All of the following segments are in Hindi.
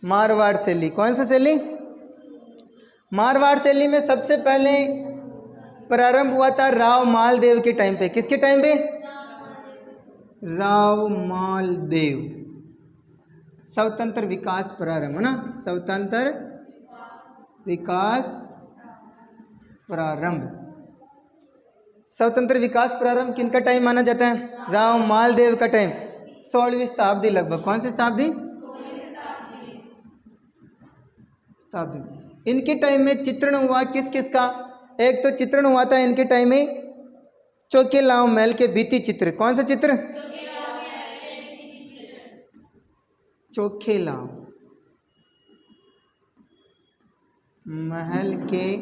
मारवाड़ शैली। कौन सा शैली? मारवाड़ शैली में सबसे पहले प्रारंभ हुआ था राव मालदेव के टाइम पे। किसके टाइम पे? राव मालदेव। स्वतंत्र विकास प्रारंभ है ना, स्वतंत्र विकास प्रारंभ। स्वतंत्र विकास प्रारंभ किनका टाइम माना जाता है? राव मालदेव का टाइम, 16वीं शताब्दी लगभग। कौन सी शताब्दी? शताब्दी। इनके टाइम में चित्रण हुआ किस किस का? एक तो चित्रण हुआ था इनके टाइम में चौकेलाओ महल के भित्ति चित्र। कौन सा चित्र? चौकेलाओ महल के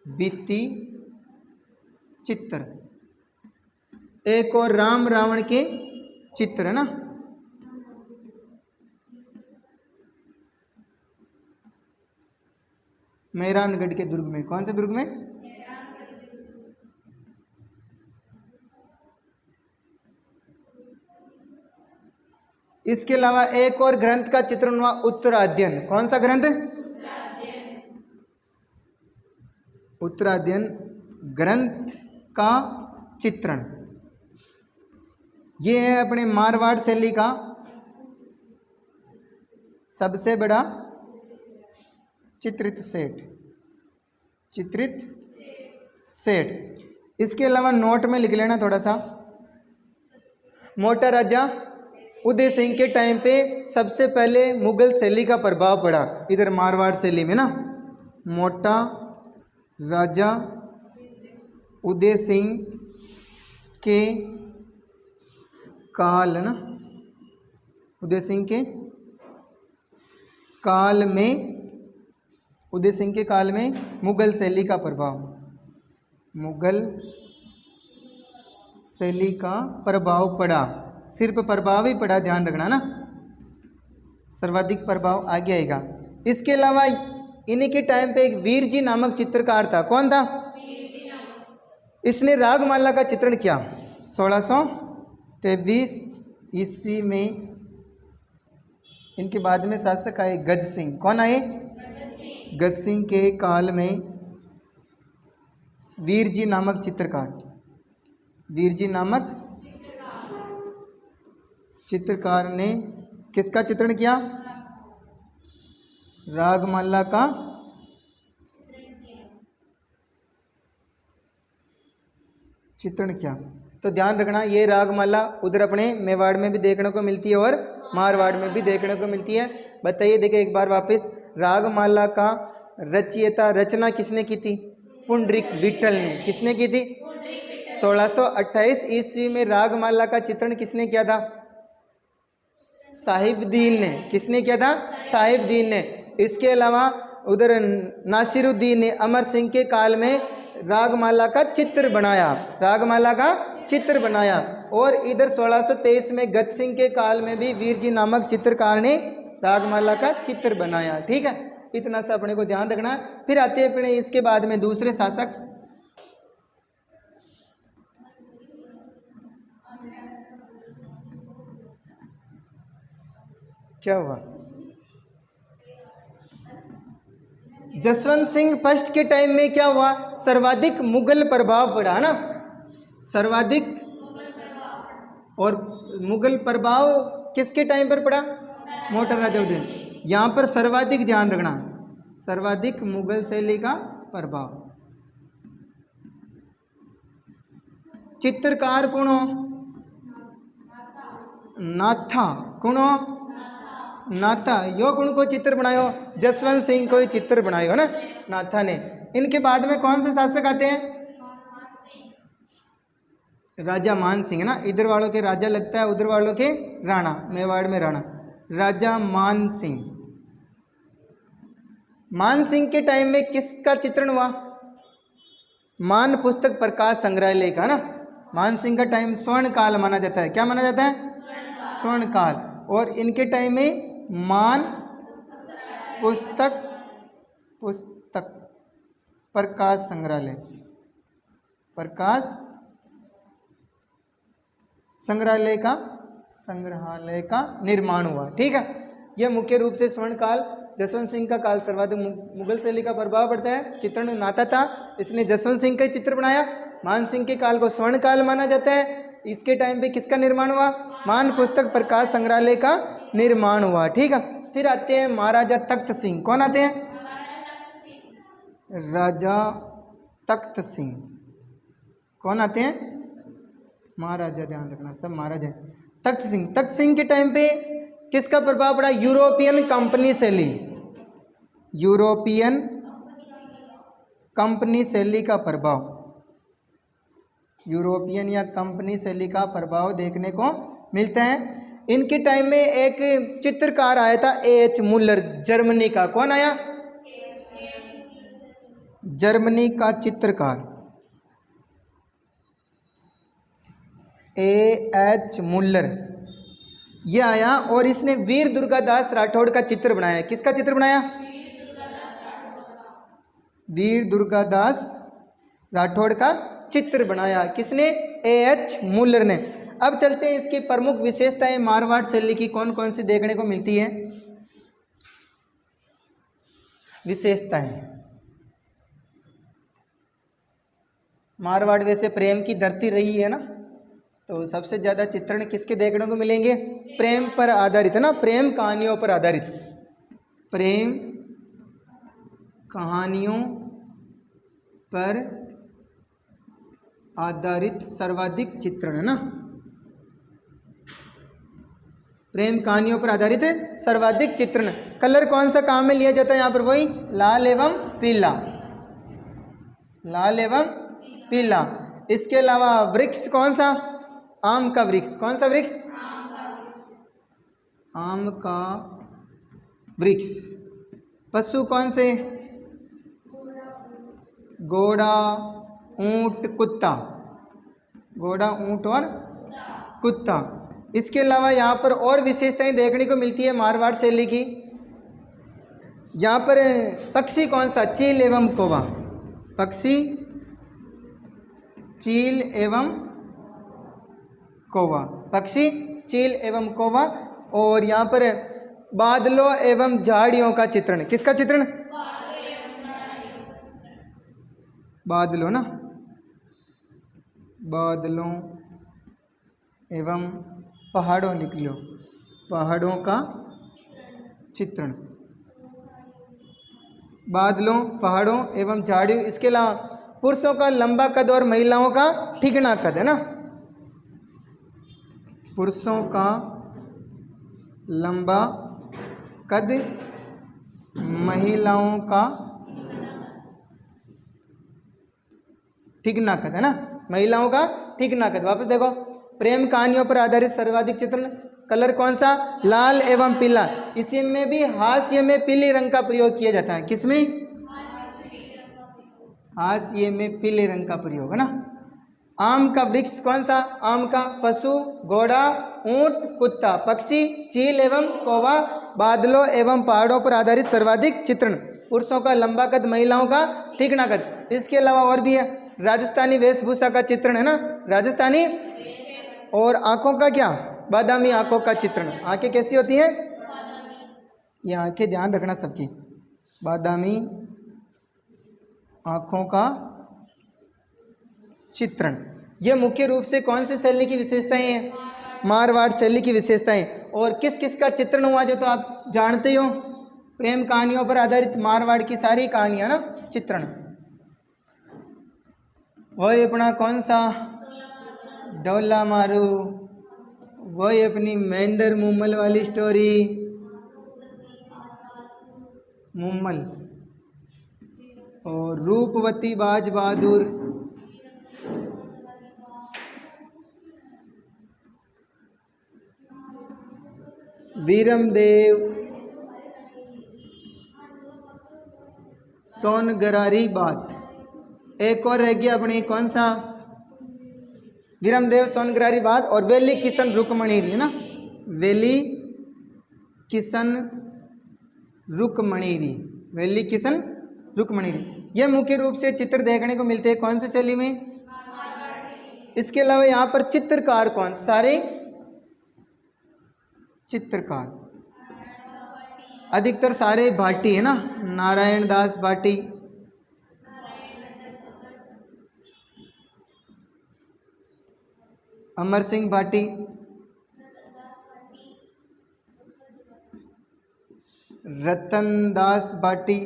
भित्ति चित्र। एक और राम रावण के चित्र है ना। मेहरानगढ़ के दुर्ग में। कौन से दुर्ग में? इसके अलावा एक और ग्रंथ का चित्रण हुआ, उत्तराध्ययन। कौन सा ग्रंथ? उत्तराध्ययन ग्रंथ का चित्रण। ये है अपने मारवाड़ शैली का सबसे बड़ा चित्रित सेट। चित्रित सेट। इसके अलावा नोट में लिख लेना थोड़ा सा। मोटा राजा उदय सिंह के टाइम पे सबसे पहले मुगल शैली का प्रभाव पड़ा इधर मारवाड़ शैली में ना। मोटा राजा उदय सिंह के काल ना, उदय सिंह के काल में, उदय सिंह के काल में मुगल शैली का प्रभाव, मुगल शैली का प्रभाव पड़ा। सिर्फ प्रभाव ही पड़ा, ध्यान रखना ना, सर्वाधिक प्रभाव आगे आएगा। इसके अलावा इन्हीं के टाइम पे एक वीर जी नामक चित्रकार था। कौन था? इसने रागमाला का चित्रण किया 1623 ईस्वी में। इनके बाद में शासक आए गज सिंह। कौन आए? गज सिंह के काल में वीर जी नामक चित्रकार, वीर जी नामक चित्रकार ने किसका चित्रण किया? रागमाला का चित्रण किया। तो ध्यान रखना, ये रागमाला उधर अपने मेवाड़ में भी देखने को मिलती है और मारवाड़ में भी देखने को मिलती है। बताइए, देखिए एक बार वापस, रागमाला का रचयिता, रचना किसने की थी? पुंडरीक विठल ने। किसने की थी? 1628 ईस्वी में रागमाला का चित्रण किसने किया था? साहिबदीन ने। किसने किया था? साहिबदीन ने। इसके अलावा उधर नासिरुद्दीन ने अमर सिंह के काल में रागमाला का चित्र बनाया, रागमाला का चित्र बनाया। और इधर 1623 में गज सिंह के काल में भी वीर जी नामक चित्रकार ने रागमाला का चित्र बनाया। ठीक है, इतना सा अपने को ध्यान रखना। फिर आते हैं अपने इसके बाद में दूसरे शासक। क्या हुआ? जसवंत सिंह फर्स्ट के टाइम में क्या हुआ? सर्वाधिक मुगल प्रभाव पड़ा है ना, सर्वाधिक। और मुगल प्रभाव किसके टाइम पर पड़ा? मोटा राजा उदय। यहाँ पर सर्वाधिक ध्यान रखना, सर्वाधिक मुगल शैली का प्रभाव। चित्रकार कौन हो? नाथा। कौन हो? नाथा। यो कौन को चित्र बनायो? जसवंत सिंह को चित्र बनायो ना, नाथा ने। इनके बाद में कौन से शासक आते हैं? राजा मान सिंह है ना। इधर वालों के राजा लगता है, उधर वालों के राणा, मेवाड़ में राणा। राजा मान सिंह। मान सिंह के टाइम में किसका चित्रण हुआ? मान पुस्तक प्रकाश संग्रहालय का ना। मान सिंह का टाइम स्वर्ण काल माना जाता है। क्या माना जाता है? स्वर्ण काल। और इनके टाइम में मान पुस्तक प्रकाश संग्रहालय, प्रकाश संग्रहालय का निर्माण हुआ। ठीक है, यह मुख्य रूप से स्वर्ण काल जसवंत सिंह का काल सर्वाधिक मुगल शैली का प्रभाव पड़ता है। चित्रण नाता था, इसने जसवंत सिंह का ही चित्र बनाया। मान सिंह के काल को स्वर्ण काल माना जाता है। इसके टाइम पे किसका निर्माण हुआ? मान पुस्तक प्रकाश संग्रहालय का निर्माण हुआ। ठीक है, फिर आते हैं महाराजा तख्त सिंह। कौन आते हैं? राजा तख्त सिंह। कौन आते हैं? महाराजा, ध्यान रखना सब महाराजा। तख्त सिंह, तख्त सिंह के टाइम पे किसका प्रभाव पड़ा? यूरोपियन कंपनी शैली, यूरोपियन कंपनी शैली का प्रभाव, यूरोपियन या कंपनी शैली का प्रभाव देखने को मिलता है। इनके टाइम में एक चित्रकार आया था एच मुल्लर, जर्मनी का। कौन आया? जर्मनी का चित्रकार एच मुल्लर, ये आया और इसने वीर दुर्गादास राठौड़ का चित्र बनाया। किसका चित्र बनाया? वीर दुर्गादास राठौड़ का चित्र बनाया। किसने? एच मुल्लर ने। अब चलते हैं इसकी प्रमुख विशेषताएं मारवाड़ शैली की कौन कौन सी देखने को मिलती है। विशेषताएं, मारवाड़ वैसे प्रेम की धरती रही है ना, तो सबसे ज़्यादा चित्रण किसके देखने को मिलेंगे? प्रेम पर आधारित है ना, प्रेम कहानियों पर आधारित, प्रेम कहानियों पर आधारित सर्वाधिक चित्रण है ना, प्रेम कहानियों पर आधारित सर्वाधिक चित्रण। कलर कौन सा काम में लिया जाता है यहाँ पर? वही लाल एवं पीला, लाल एवं पीला। इसके अलावा वृक्ष कौन सा? आम का वृक्ष। कौन सा वृक्ष? आम का वृक्ष। पशु कौन से? घोड़ा, ऊंट, कुत्ता, घोड़ा, ऊंट और कुत्ता। इसके अलावा यहाँ पर और विशेषताएं देखने को मिलती है मारवाड़ शैली की। यहाँ पर पक्षी कौन सा? चील एवं कौवा, पक्षी चील एवं कौवा, पक्षी चील एवं कौवा। और यहाँ पर बादलों एवं झाड़ियों का चित्रण। किसका चित्रण? बादलों ना, बादलों एवं पहाड़ों, लिख लो, पहाड़ों का चित्रण, बादलों, पहाड़ों एवं झाड़ियों। इसके अलावा पुरुषों का लंबा कद और महिलाओं का ठिकना कद है ना, पुरुषों का लंबा कद, महिलाओं का ठिकना कद है ना, महिलाओं का ठिकना कद। वापस देखो, प्रेम कहानियों पर आधारित सर्वाधिक चित्रण। कलर कौन सा? लाल एवं पीला। इसी में भी हास्य में पीले रंग का प्रयोग किया जाता है। किसमें? हास्य में पीले रंग का प्रयोग है ना। आम का वृक्ष कौन सा? आम का। पशु घोड़ा, ऊंट, कुत्ता, पक्षी चील एवं कौवा, बादलों एवं पहाड़ों पर आधारित सर्वाधिक चित्रण। पुरुषों का लंबा कद, महिलाओं का ठिकना कद। इसके अलावा और भी है, राजस्थानी वेशभूषा का चित्रण है ना, राजस्थानी। और आंखों का क्या? बादामी आंखों का चित्रण। आंखें कैसी होती हैं? ये आंखें ध्यान रखना सबकी, बादामी आंखों का चित्रण। ये मुख्य रूप से कौन सी शैली की विशेषताएं हैं? मारवाड़ शैली की विशेषताएं। और किस किस का चित्रण हुआ जो तो आप जानते हो? प्रेम कहानियों पर आधारित मारवाड़ की सारी कहानियां ना, चित्रण। वही अपना कौन सा? डोला मारू। वही अपनी महेंद्र मुम्मल वाली स्टोरी, मुम्मल। और रूपवती बाज बहादुर, वीरमदेव, सोनगरारी बात। एक और रह गया अपनी कौन सा? वीरमदेव, सोनगरारी बात और वेली किशन रुक्मणी है ना, वेली किशन रुक्मणी, वेली किशन रुक्मणी। यह मुख्य रूप से चित्र देखने को मिलते हैं कौन सी शैली में? इसके अलावा यहाँ पर चित्रकार कौन? सारे चित्रकार अधिकतर सारे भाटी है ना, नारायण दास भाटी, अमर सिंह भाटी, रतन दास भाटी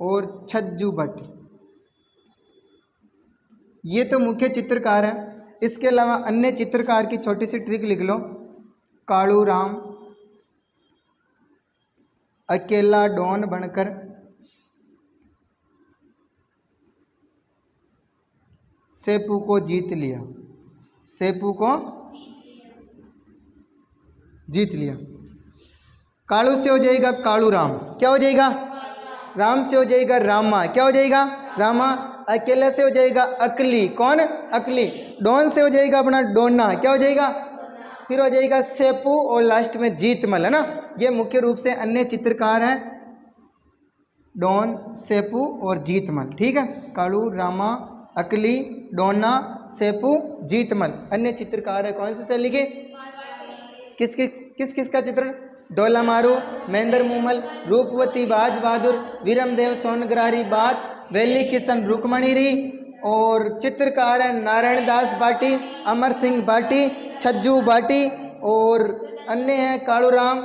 और छज्जू भाटी। ये तो मुख्य चित्रकार हैं। इसके अलावा अन्य चित्रकार की छोटी सी ट्रिक लिख लो। कालू राम अकेला डॉन बनकर सेपू को जीत लिया, सेपू को जीत लिया। कालू से हो जाएगा कालू राम, क्या हो जाएगा? राम से हो जाएगा रामा, क्या हो जाएगा? रामा। अकेले से हो जाएगा अकली, कौन? अकली। डॉन से हो जाएगा अपना डोना, क्या हो जाएगा? फिर हो जाएगा सेपू और लास्ट में जीतमल, है ना। ये मुख्य रूप से अन्य चित्रकार हैं, डॉन, सेपू और जीतमल, ठीक है। कालू, रामा, अकली, डोना, सेपू, जीतमल अन्य चित्रकार है। कौन से शैली के? किस किस का चित्रण? डोला मारू, महेंद्र मूमल, रूपवती बाज बहादुर, वीरमदेव सोनग्रारी बात, वेली किशन रुकमणी री। और चित्रकार है नारायण दास भाटी, अमर सिंह भाटी, छज्जू भाटी और अन्य हैं कालूराम,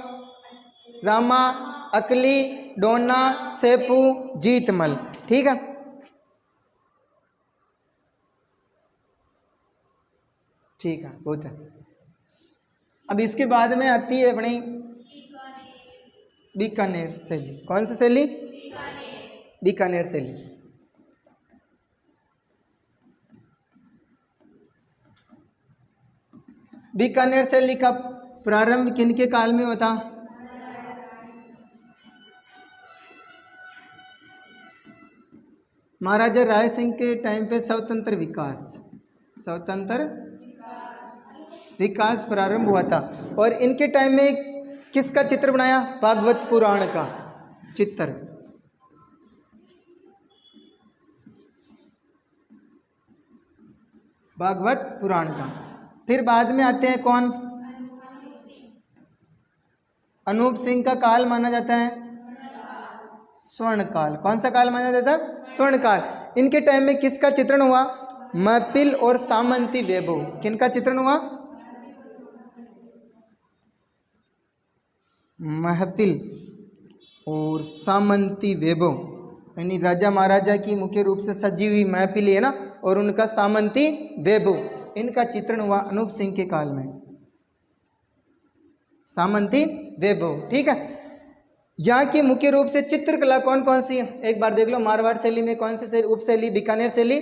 रामा, अकली, डोना, सेपू, जीतमल, ठीक है। ठीक है, बहुत है। अब इसके बाद में आती है अपनी बीकानेर शैली। कौन सी शैली? बीकानेर शैली। बीकानेर शैली का प्रारंभ किनके काल में होता? महाराजा राय सिंह के टाइम पे स्वतंत्र विकास प्रारंभ हुआ था। और इनके टाइम में किसका चित्र बनाया? भागवत पुराण का चित्र। भागवत पुराण का। फिर बाद में आते हैं कौन? अनूप सिंह का काल माना जाता है स्वर्ण काल। कौन सा काल माना जाता है? स्वर्ण काल। इनके टाइम में किसका चित्रण हुआ? महफिल और सामंती वैभव। किनका चित्रण हुआ? महफिल और सामंती वैभव, यानी राजा महाराजा की मुख्य रूप से सजी हुई महफिल है ना, और उनका सामंती वैभव, इनका चित्रण हुआ अनूप सिंह के काल में। सामंती वैभव, ठीक है। यहाँ की मुख्य रूप से चित्रकला कौन कौन सी है एक बार देख लो। मारवाड़ शैली में कौन सी उपशैली? बीकानेर शैली।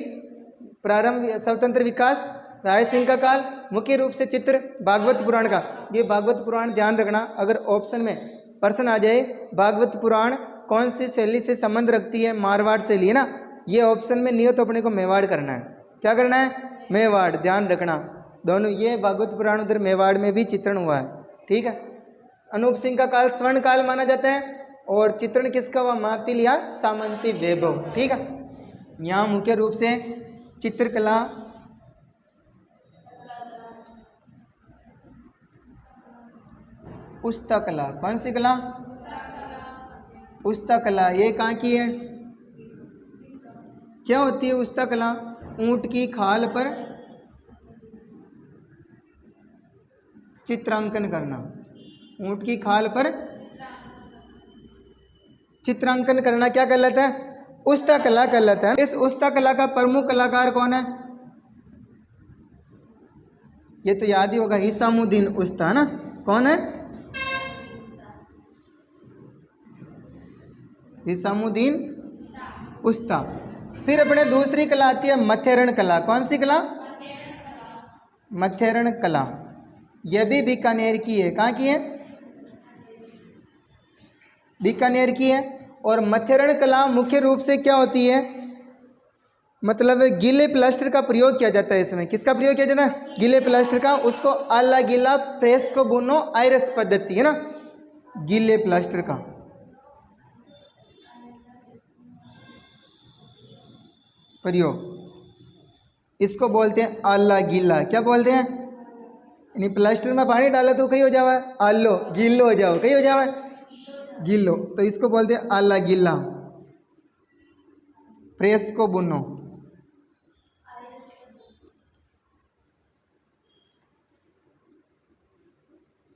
प्रारंभ स्वतंत्र विकास, राय सिंह का काल, मुख्य रूप से चित्र भागवत पुराण का। ये भागवत पुराण ध्यान रखना, अगर ऑप्शन में प्रश्न आ जाए भागवत पुराण कौन सी शैली से संबंध रखती है? मारवाड़ शैली, है ना। ये ऑप्शन में नहीं हो तो अपने को मेवाड़ करना है। क्या करना है? मेवाड़, ध्यान रखना। दोनों ये भागवत पुराण उधर मेवाड़ में भी चित्रण हुआ है, ठीक है। अनूप सिंह का काल स्वर्ण काल माना जाता है, और चित्रण किसका हुआ? महफिल या सामंती वैभव, ठीक है। यहाँ मुख्य रूप से चित्रकला उस्ता कला। कौन सी कला? उस्ता कला। ये कहाँ की है? क्या होती है उस्ता कला? ऊंट की खाल पर चित्रांकन करना। ऊंट की खाल पर चित्रांकन करना क्या कहलाता है? उस्ता कला कहलाता है। इस उस्ता कला का प्रमुख कलाकार कौन है? ये तो याद ही होगा, हिसामुद्दीन उस्ता, है ना। कौन है? हिसामुद्दीन उस्ता। फिर अपने दूसरी कला आती है मथेरण कला। कौन सी कला? मथेरण कला। यह भी बीकानेर की है। कहाँ की है? बीकानेर की है। और मथेरण कला मुख्य रूप से क्या होती है? मतलब गीले प्लास्टर का प्रयोग किया जाता है इसमें। किसका प्रयोग किया जाता है? गीले प्लास्टर का। उसको आला गीला प्रेस को बुनो आयरस पद्धति, है ना, गीले प्लास्टर का। प्रयोग इसको बोलते हैं आला गीला। क्या बोलते हैं? यानी प्लास्टर में पानी डाला तो कहीं हो जावा आलो, गीलो हो जाओ, कहीं हो जावा। गिलो, तो इसको बोलते हैं आला गिल्ला। प्रेस को बुनो,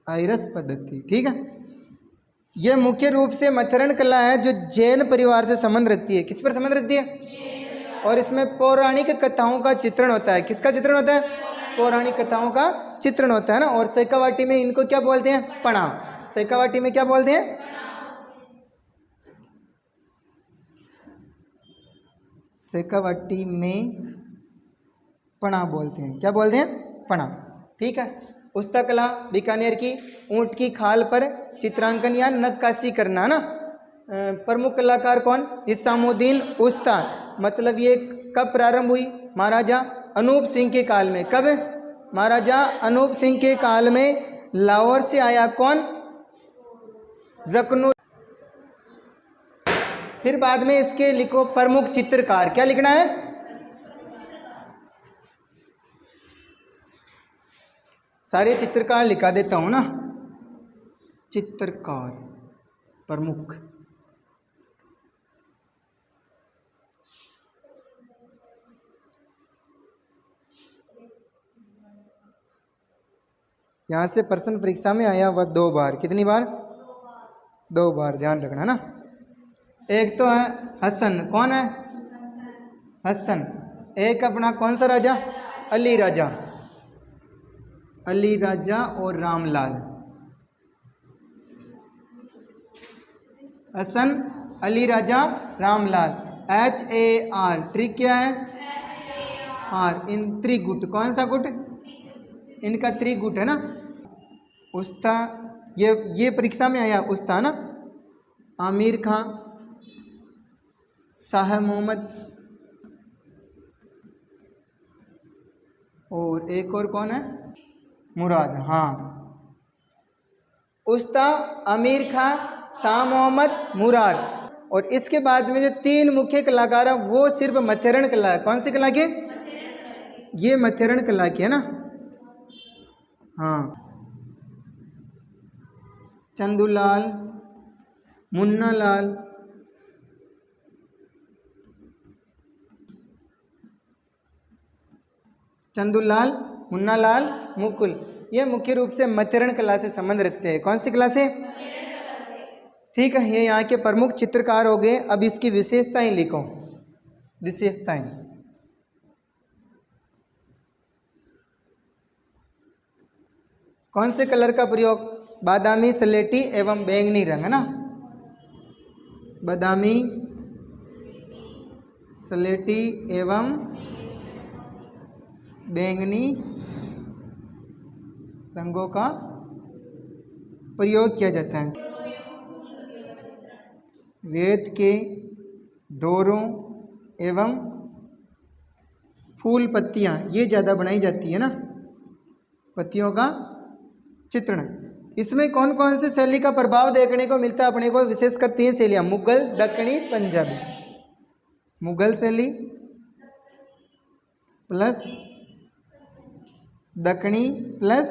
आयरस पद्धति। ठीक है, यह मुख्य रूप से मथरण कला है जो जैन परिवार से संबंध रखती है। किस पर संबंध रखती है? और इसमें पौराणिक कथाओं का चित्रण होता है। किसका चित्रण होता है? पौराणिक कथाओं का चित्रण होता है ना। और शेखावाटी में इनको क्या बोलते हैं? पणा। शेखावाटी में क्या बोलते हैं? शेखावाटी में पणा बोलते हैं। क्या बोलते हैं? पणा। ठीक है, उस्ता कला बीकानेर की, ऊंट की खाल पर चित्रांकन या नक्काशी करना ना। प्रमुख कलाकार कौन? हिसामुद्दीन उस्ता। मतलब ये कब प्रारंभ हुई? महाराजा अनूप सिंह के काल में। कब? महाराजा अनूप सिंह के काल में लाहौर से आया कौन? रकनो। फिर बाद में इसके लिखो प्रमुख चित्रकार। क्या लिखना है? सारे चित्रकार लिखा देता हूं ना। चित्रकार प्रमुख, यहां से प्रश्न परीक्षा में आया वह 2 बार। कितनी बार? 2 बार, ध्यान रखना ना। एक तो है हसन। कौन है? हसन। एक अपना कौन सा राजा? अली राजा। अली राजा और रामलाल। हसन, अली राजा, रामलाल। HAR। ट्रिक क्या है? आर। इन त्रिगुट। कौन सा गुट? इनका त्रिगुट है ना। उस्ता, ये परीक्षा में आया उस्ता ना। आमिर खां, शाह मोहम्मद, और एक और कौन है? मुराद। हाँ, उस्ता, आमिर खां, शाह मोहम्मद, मुराद। और इसके बाद में जो 3 मुख्य कलाकार हैं वो सिर्फ मथेरण कला है। कौन सी कला के? ये मथेरण कला की है ना। हाँ, चंदूलाल, मुन्नालाल, चंदूलाल, मुन्नालाल, मुकुल, ये मुख्य रूप से मथेरण कला से संबंध रखते हैं। कौन सी कला से? ठीक है, ये यहाँ के प्रमुख चित्रकार हो गए। अब इसकी विशेषताएं लिखो। विशेषताएं, कौन से कलर का प्रयोग? बादामी, स्लेटी एवं बैंगनी रंग है ना। बादामी, स्लेटी एवं बैंगनी रंगों का प्रयोग किया जाता है। रेत के दोरों एवं फूल पत्तियां, ये ज़्यादा बनाई जाती है ना, पत्तियों का चित्रण। इसमें कौन कौन से शैली का प्रभाव देखने को मिलता है अपने को? विशेषकर 3 शैलियाँ, मुगल, दक्कनी, पंजाबी। मुगल शैली प्लस दक्कनी प्लस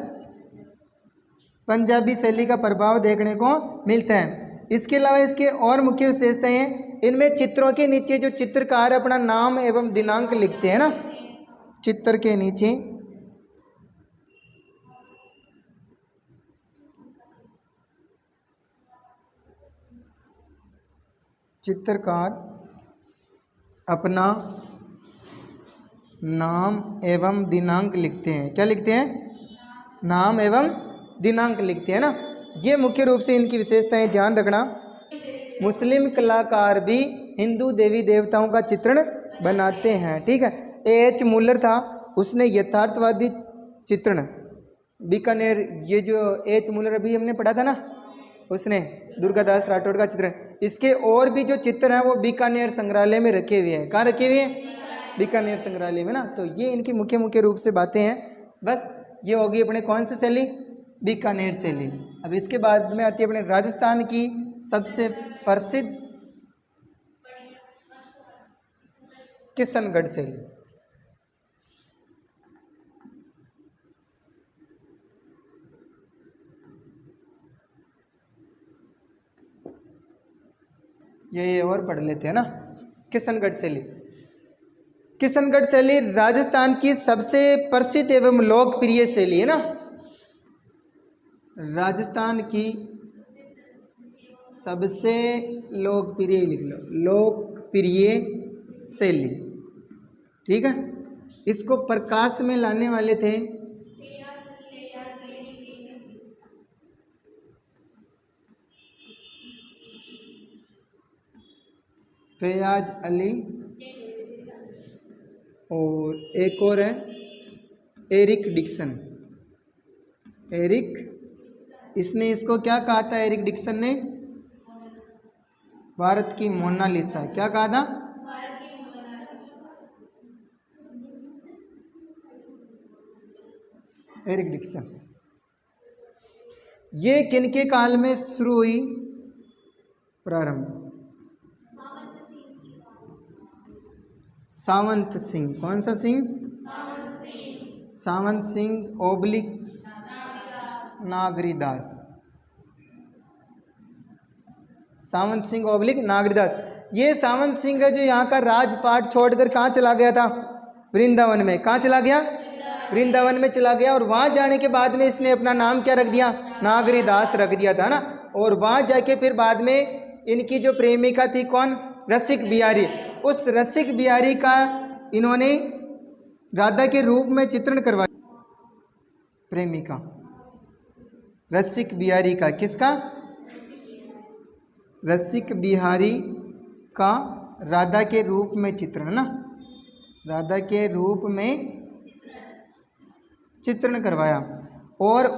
पंजाबी शैली का प्रभाव देखने को मिलता है। इसके अलावा इसके और मुख्य विशेषताएं हैं। इनमें चित्रों के नीचे जो चित्रकार अपना नाम एवं दिनांक लिखते हैं ना, चित्र के नीचे चित्रकार अपना नाम एवं दिनांक लिखते हैं। क्या लिखते हैं? नाम एवं दिनांक लिखते हैं ना। ये मुख्य रूप से इनकी विशेषताएं, ध्यान रखना। मुस्लिम कलाकार भी हिंदू देवी देवताओं का चित्रण बनाते हैं। ठीक है, एच मुल्लर था, उसने यथार्थवादी चित्रण बीकानेर, ये जो एच मुल्लर अभी हमने पढ़ा था ना, उसने दुर्गादास राठौड़ का चित्रण। इसके और भी जो चित्र हैं वो बीकानेर संग्रहालय में रखे हुए हैं। कहाँ रखे हुए हैं? बीकानेर संग्रहालय में ना। तो ये इनकी मुख्य मुख्य रूप से बातें हैं। बस ये होगी अपने कौन सी शैली? बीकानेर शैली। अब इसके बाद में आती है अपने राजस्थान की सबसे प्रसिद्ध किशनगढ़ शैली। ये और पढ़ लेते हैं ना। किशनगढ़ शैली, किशनगढ़ शैली राजस्थान की सबसे प्रसिद्ध एवं लोकप्रिय शैली है ना, राजस्थान की सबसे लोकप्रिय, लिख लो लोकप्रिय शैली, ठीक है। इसको प्रकाश में लाने वाले थे फैयाज अली और एक और है एरिक डिक्सन। एरिक, इसने इसको क्या कहा था, एरिक डिक्सन ने भारत की मोनालिसा, क्या कहा था, एरिक डिक्सन। ये किनके काल में शुरू हुई, प्रारंभ सावंत सिंह, कौन सा सिंह, सावंत सिंह ओब्लिक नागरीदास, सावंत सिंह ओब्लिक नागरीदास। ये सावंत सिंह है जो यहाँ का राजपाट छोड़कर कहाँ चला गया था, वृंदावन में। कहाँ चला गया, वृंदावन में चला गया, और वहाँ जाने के बाद में इसने अपना नाम क्या रख दिया, नागरीदास रख दिया था ना। और वहाँ जाके फिर बाद में इनकी जो प्रेमिका थी कौन, रसिक बिहारी, उस रसिक बिहारी का इन्होंने राधा के रूप में चित्रण करवाया। प्रेमिका रसिक बिहारी का, किसका, रसिक बिहारी का राधा के रूप में चित्रण ना, राधा के रूप में चित्रण करवाया। और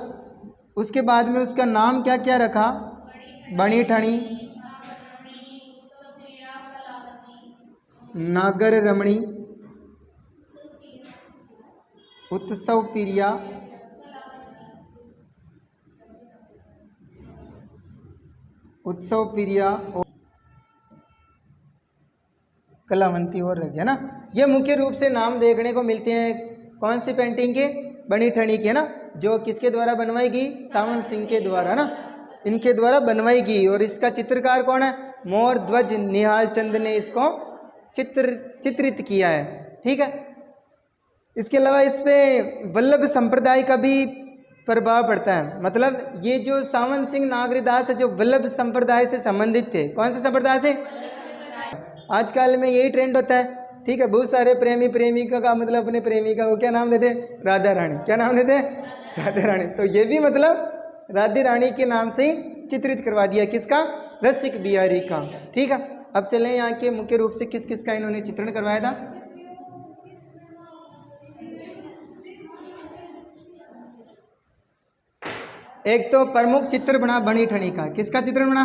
उसके बाद में उसका नाम क्या क्या रखा, बणी ठणी, नागर रमणी, उत्सव प्रिया, उत्सव प्रिया और कलावंती और रख गया ना। ये मुख्य रूप से नाम देखने को मिलते हैं कौन सी पेंटिंग के, बणी ठणी के ना, जो किसके द्वारा बनवाई गई, सावंत सिंह के द्वारा ना, इनके द्वारा बनवाई गई। और इसका चित्रकार कौन है, मोर ध्वज निहाल चंद ने इसको चित्रित किया है, ठीक है। इसके अलावा इस पे वल्लभ संप्रदाय का भी प्रभाव पड़ता है। मतलब ये जो सावंत सिंह नागरीदास है जो वल्लभ संप्रदाय से संबंधित थे, कौन से संप्रदाय से, आजकल में यही ट्रेंड होता है, ठीक है। बहुत सारे प्रेमी प्रेमिका का मतलब अपने प्रेमिका को क्या नाम देते, राधा रानी, क्या नाम देते, राधा रानी। तो ये भी मतलब राधा रानी के नाम से चित्रित करवा दिया, किसका, रसिक बिहारी का, ठीक है। अब चलें यहाँ के मुख्य रूप से किस किस का इन्होंने चित्रण करवाया था। एक तो प्रमुख चित्र बना बणी ठणी का, किसका चित्रण बना,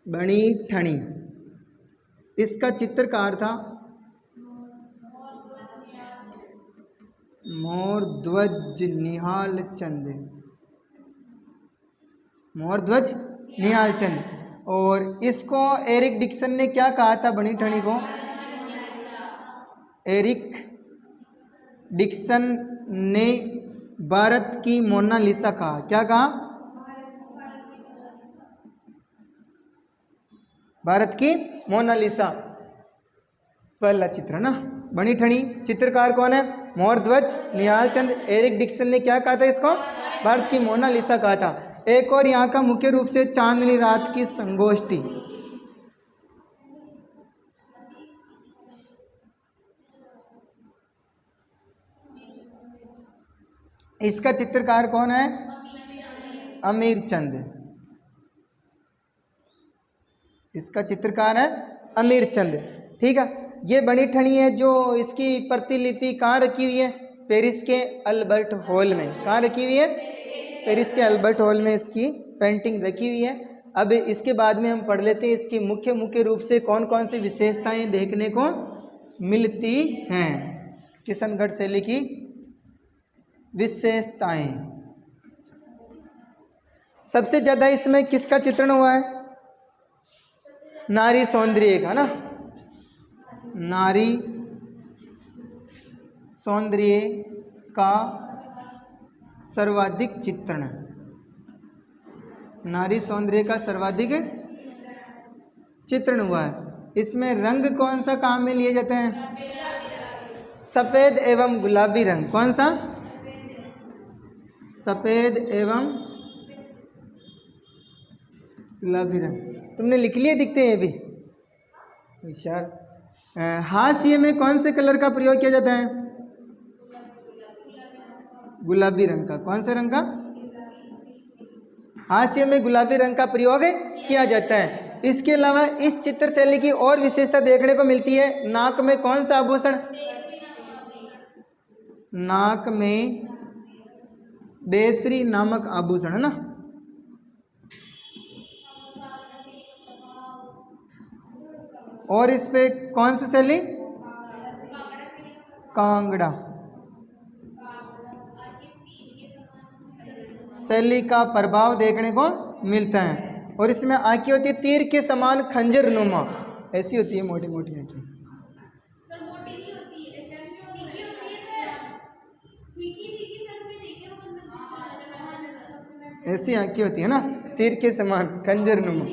बणी ठणी। इसका चित्रकार था मोर ध्वज निहाल चंद, मोर ध्वज निहाल चंद। और इसको एरिक डिक्सन ने क्या कहा था, बणी ठणी को, एरिक डिक्सन ने भारत की मोनालिसा कहा, क्या कहा, भारत की मोनालिसा, पहला चित्र ना। बणी ठणी चित्रकार कौन है, मोर ध्वज निहाल चंद। एरिक डिक्सन ने क्या कहा था, इसको भारत की मोनालिसा कहा था। एक और यहाँ का मुख्य रूप से चांदनी रात की संगोष्ठी, इसका चित्रकार कौन है, अमीर चंद। इसका चित्रकार है अमीर चंद, ठीक है। ये बणी ठणी है जो इसकी प्रतिलिपि कहाँ रखी हुई है, पेरिस के अल्बर्ट हॉल में। कहाँ रखी हुई है, पेरिस के अल्बर्ट हॉल में इसकी पेंटिंग रखी हुई है। अब इसके बाद में हम पढ़ लेते हैं इसकी मुख्य रूप से कौन कौन सी विशेषताएं देखने को मिलती हैं, किशनगढ़ शैली की विशेषताएं। सबसे ज़्यादा इसमें किसका चित्रण हुआ है, नारी सौंदर्य का ना, नारी सौंदर्य का सर्वाधिक चित्रण, नारी सौंदर्य का सर्वाधिक चित्रण हुआ है। इसमें रंग कौन सा काम में लिए जाते हैं? सफेद एवं गुलाबी रंग। कौन सा? सफेद एवं गुलाबी रंग। तुमने लिख लिए दिखते हैं ये भी होशियार। हास्य में कौन से कलर का प्रयोग किया जाता है? गुलाबी रंग का। कौन से रंग का? हास्य में गुलाबी रंग का प्रयोग किया जाता है। इसके अलावा इस चित्र शैली की और विशेषता देखने को मिलती है। नाक में कौन सा आभूषण? नाक में बेसरी नामक आभूषण है ना। और इस पे कौन सी शैली? कांगड़ा शैली का प्रभाव देखने को मिलता है। और इसमें आंखें होती है तीर के समान खंजर नुमा। ऐसी होती है मोटी मोटी आंखें। ऐसी आंखें होती है ना, तीर के समान खंजर नुमा।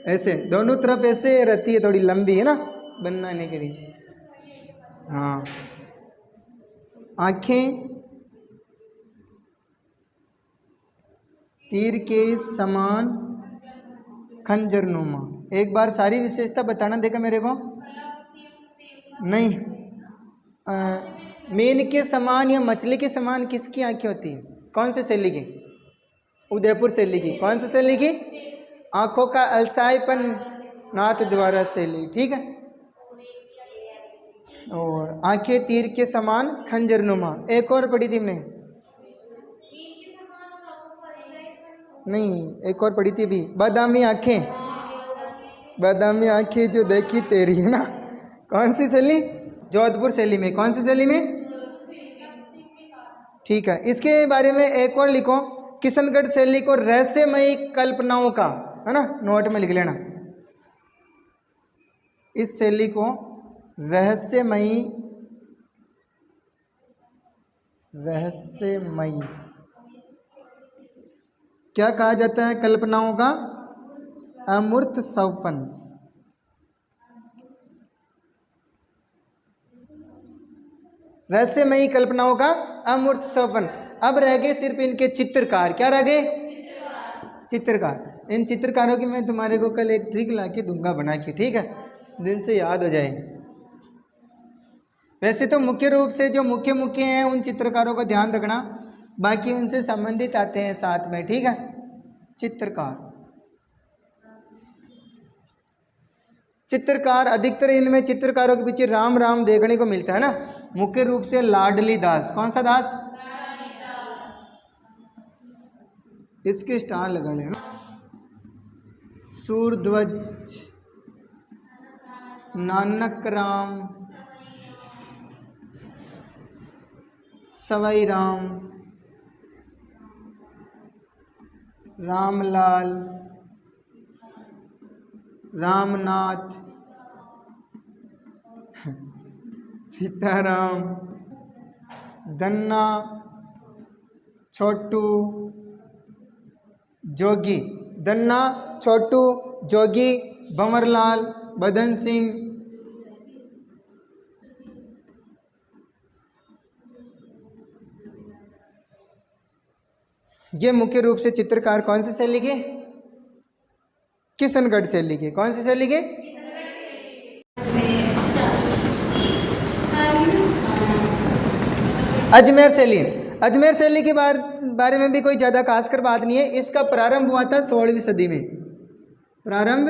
ऐसे दोनों तरफ ऐसे रहती है, थोड़ी लंबी है ना बनाने के लिए। हाँ, आंखें तीर के समान खंजर नुमा। एक बार सारी विशेषता बताना देखा मेरे को। नहीं, मीन के समान या मछली के समान किसकी आंखें होती है? कौन से शैली की? उदयपुर शैली की। कौन सी शैली की? आंखों का अलसाईपन नाथ द्वारा शैली। ठीक है। और आंखें तीर के समान खंजर नुमा। एक और पढ़ी थी हमने। नहीं, एक और पढ़ी थी भी। बादामी आंखें। बादामी आंखें जो देखी तेरी है ना। कौन सी शैली? जोधपुर शैली में। कौन सी शैली में? ठीक है। इसके बारे में एक और लिखो। किशनगढ़ शैली को रहस्यमयी कल्पनाओं का, है ना, नोट में लिख लेना। इस शैली को रहस्यमयी क्या कहा जाता है? कल्पनाओं का अमूर्त सौपन। रहस्यमयी कल्पनाओं का अमूर्त सौपन। अब रह गए सिर्फ इनके चित्रकार। क्या रह गए? चित्रकार। इन चित्रकारों की मैं तुम्हारे को कल एक ट्रिक ला के दूंगा बना के। ठीक है, दिन से याद हो जाए। वैसे तो मुख्य रूप से जो मुख्य हैं उन चित्रकारों का ध्यान रखना, बाकी उनसे संबंधित आते हैं साथ में। ठीक है। चित्रकार अधिकतर इनमें चित्रकारों के पीछे राम राम देखने को मिलता है ना। मुख्य रूप से लाडली दास। कौन सा दास? इसके स्टार लगा लेना। सूरध्वज, नानक राम, सवाई राम, रामलाल, रामनाथ, सीताराम, धन्ना, छोटू, जोगी। धन्ना, छोटू, जोगी, भंवरलाल, बदन सिंह। ये मुख्य रूप से चित्रकार कौन सी शैली के? किशनगढ़ शैली के। कौन सी शैली के? अजमेर शैली। अजमेर शैली के बारे में भी कोई ज़्यादा खासकर बात नहीं है। इसका प्रारंभ हुआ था 16वीं सदी में। प्रारंभ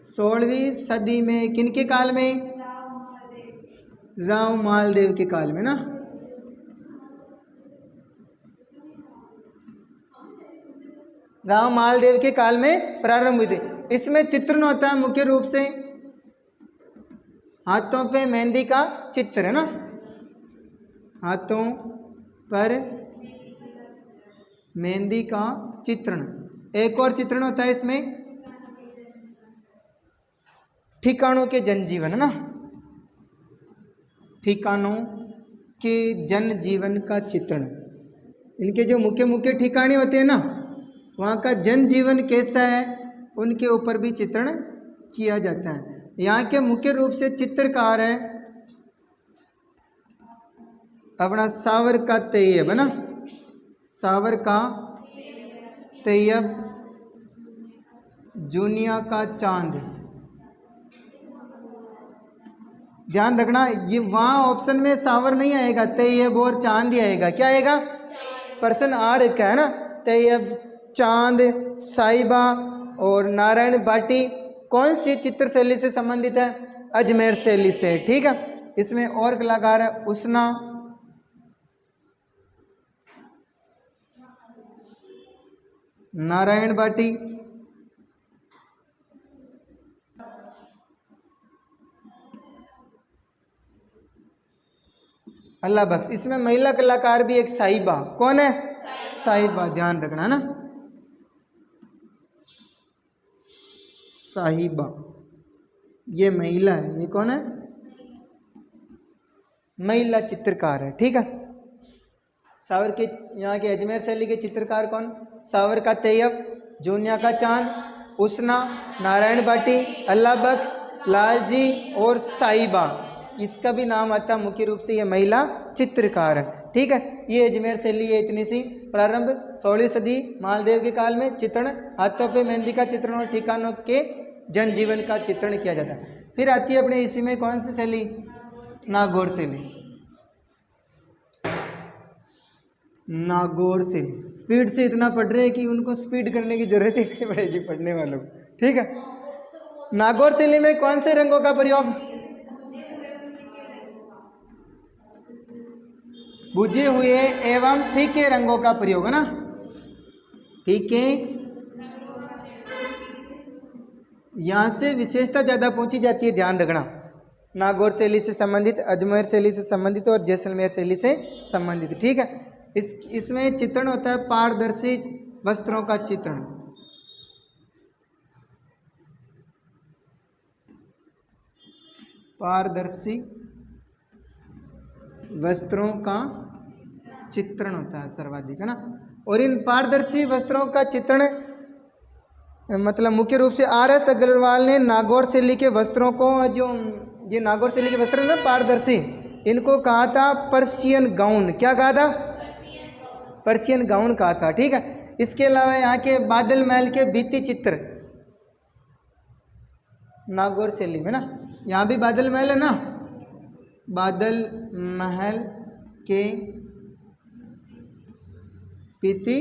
16वीं सदी में। किनके काल में? राव मालदेव के काल में ना। राव मालदेव के काल में प्रारंभ हुई थी। इसमें चित्रण होता है मुख्य रूप से हाथों पे मेहंदी का चित्र, है ना। हाथों पर मेहंदी का चित्रण। एक और चित्रण होता है इसमें ठिकानों के जनजीवन, है ना। ठिकानों के जनजीवन का चित्रण। इनके जो मुख्य मुख्य ठिकाने होते हैं ना, वहाँ का जनजीवन कैसा है उनके ऊपर भी चित्रण किया जाता है। यहाँ के मुख्य रूप से चित्रकार है अपना सावर का तैयब है ना, सावर का तैयब, जूनिया का चांद। ध्यान रखना ये वहाँ ऑप्शन में सावर नहीं आएगा, तैयब और चांद ही आएगा। क्या आएगा? पर्सन आ रखा है ना, तैयब, चांद, साहिबा और नारायण बाटी कौन सी चित्र शैली से संबंधित है? अजमेर शैली से। ठीक है, इसमें और कलाकार है उसना, नारायण बाटी, अल्लाह बख्श। इसमें महिला कलाकार भी एक साहिबा। कौन है? साहिबा। ध्यान रखना ना, साहिबा ये महिला है। ये कौन है? महिला चित्रकार है। ठीक है, सावर के यहाँ के अजमेर शैली के चित्रकार कौन? सावर का तैयब, जूनिया का चांद, उसना, नारायण बाटी, अल्लाह बख्श, लाल जी और साहिबा। इसका भी नाम आता मुख्य रूप से ये महिला चित्रकार है। ठीक है, ये अजमेर शैली है इतनी सी। प्रारंभ 16वीं सदी मालदेव के काल में चित्रण, हाथों पे मेहंदी का चित्रण और ठिकानों के जनजीवन का चित्रण किया जाता है। फिर आती है अपने इसी में कौन सी शैली? नागौर शैली। नागौर शैली स्पीड से इतना पढ़ रहे हैं कि उनको स्पीड करने की जरूरत ही नहीं पड़ेगी पढ़ने वालों को। ठीक है, नागौर शैली में कौन से रंगों का प्रयोग? बुझे हुए एवं फीके रंगों का प्रयोग है ना, फीके। यहाँ से विशेषता ज़्यादा पहुँची जाती है, ध्यान रखना। नागौर शैली से संबंधित, अजमेर शैली से संबंधित और जैसलमेर शैली से संबंधित। ठीक है, इसमें चित्रण होता है पारदर्शी वस्त्रों का चित्रण। पारदर्शी वस्त्रों का चित्रण होता है सर्वाधिक, है ना। और इन पारदर्शी वस्त्रों का चित्रण मतलब मुख्य रूप से RS अग्रवाल ने नागौर शैली के वस्त्रों को, जो ये नागौर शैली के वस्त्र ना पारदर्शी, इनको कहा था पर्शियन गाउन। क्या कहा था? पर्शियन गाउन कहा था। ठीक है, इसके अलावा यहाँ के बादल महल के भित्ति चित्र नागौर शैली में ना, यहाँ भी बादल महल है ना, बादल महल के भित्ति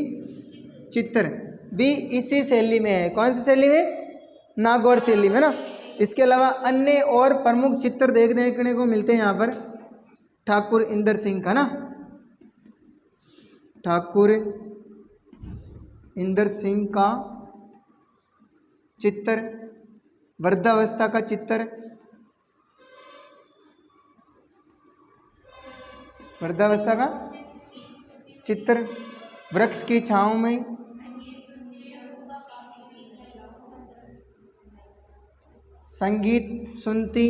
चित्र भी इसी शैली में है। कौन सी शैली में? नागौर शैली में ना। इसके अलावा अन्य और प्रमुख चित्र देखने को मिलते हैं यहाँ पर। ठाकुर इंदर सिंह का ना, ठाकुर इंदर सिंह का चित्र, वृद्धावस्था का चित्र, वृद्धावस्था का चित्र, वृक्ष की छांव में, संगीत सुनती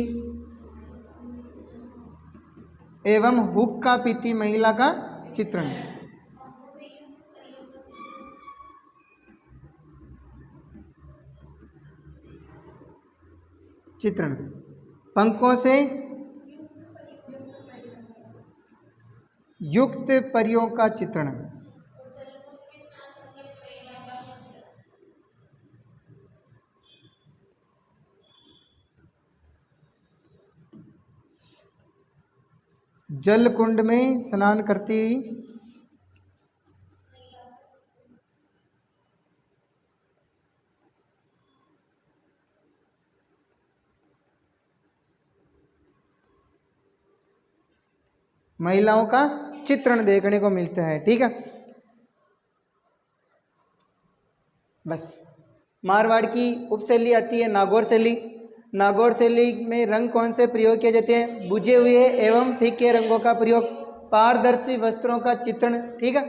एवं हुक्का पीती महिला का चित्रण। चित्रण पंखों से युक्त परियों का चित्रण। जल कुंड में स्नान करती हुई महिलाओं का चित्रण देखने को मिलता है। ठीक है, बस। मारवाड़ की उपशैली आती है नागौर शैली। नागौर शैली में रंग कौन से प्रयोग किए जाते हैं? बुझे हुए एवं फीके रंगों का प्रयोग, पारदर्शी वस्त्रों का चित्रण। ठीक है,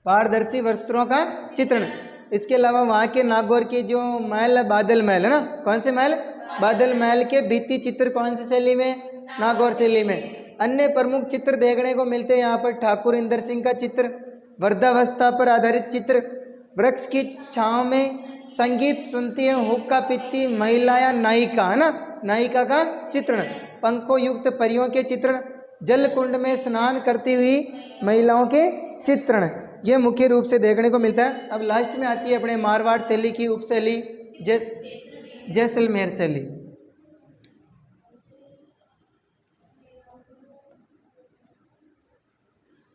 पारदर्शी वस्त्रों का चित्रण। इसके अलावा वहाँ के नागौर के जो महल है, बादल महल है ना, कौन से महल? बादल महल के भित्ति चित्र कौन सी शैली में? नागौर शैली में। अन्य प्रमुख चित्र देखने को मिलते हैं यहाँ पर ठाकुर इंदर सिंह का चित्र, वृद्धावस्था पर आधारित चित्र, वृक्ष की छांव में संगीत सुनती है हुक्का पीती महिला या नायिका, है ना, नायिका का चित्रण, पंखों युक्त परियों के चित्रण, जल कुंड में स्नान करती हुई महिलाओं के चित्रण, ये मुख्य रूप से देखने को मिलता है। अब लास्ट में आती है अपने मारवाड़ शैली की उपशैली जैसलमेर शैली।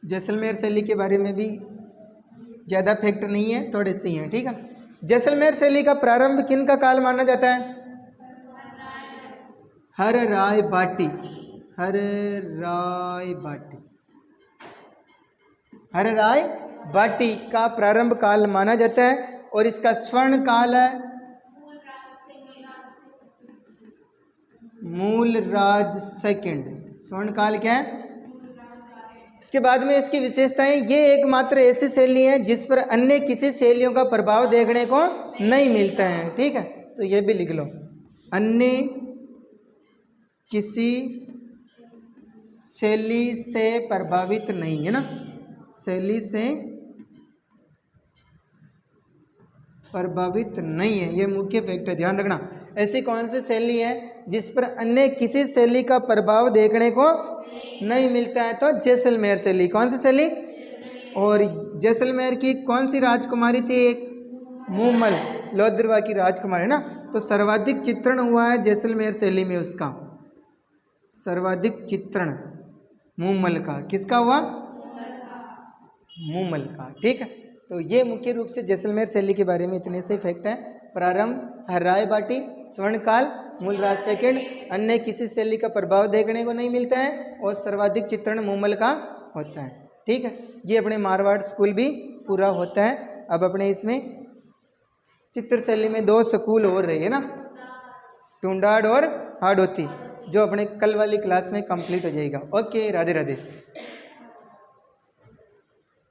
जैसलमेर शैली के बारे में भी ज़्यादा फैक्ट नहीं है, थोड़े से ही हैं, ठीक है। जैसलमेर शैली का प्रारंभ किन का काल माना जाता है? हर राय बाटी, हर राय बाटी, हर राय बाटी का प्रारंभ काल माना जाता है। और इसका स्वर्ण काल है मूल राज सेकंड। स्वर्ण काल क्या है? इसके बाद में इसकी विशेषताएं, ये एकमात्र ऐसी शैली है जिस पर अन्य किसी शैलियों का प्रभाव देखने को नहीं मिलता है, ठीक है, तो ये भी लिख लो, अन्य किसी शैली से प्रभावित नहीं है ना, शैली से प्रभावित नहीं है, ये मुख्य फैक्ट है, ध्यान रखना। ऐसी कौन सी शैली है जिस पर अन्य किसी शैली का प्रभाव देखने को नहीं मिलता है? तो जैसलमेर शैली। कौन सी शैली? और जैसलमेर की कौन सी राजकुमारी थी? एक मूमल, लोधरवा की राजकुमारी ना। तो सर्वाधिक चित्रण हुआ है जैसलमेर शैली में, उसका सर्वाधिक चित्रण मूमल का। किसका हुआ? मूमल का, ठीक है। तो ये मुख्य रूप से जैसलमेर शैली के बारे में इतने से फैक्ट हैं। प्रारंभ हर राय बाटी, स्वर्णकाल, मूलराज सेकंड, अन्य किसी शैली का प्रभाव देखने को नहीं मिलता है, और सर्वाधिक चित्रण मूमल का होता है, ठीक है। ये अपने मारवाड़ स्कूल भी पूरा होता है। अब अपने इसमें चित्र शैली में 2 स्कूल और रहे हैं ना, टूंडाड और हाड़ौती, जो अपने कल वाली क्लास में कंप्लीट हो जाएगा। ओके, राधे राधे।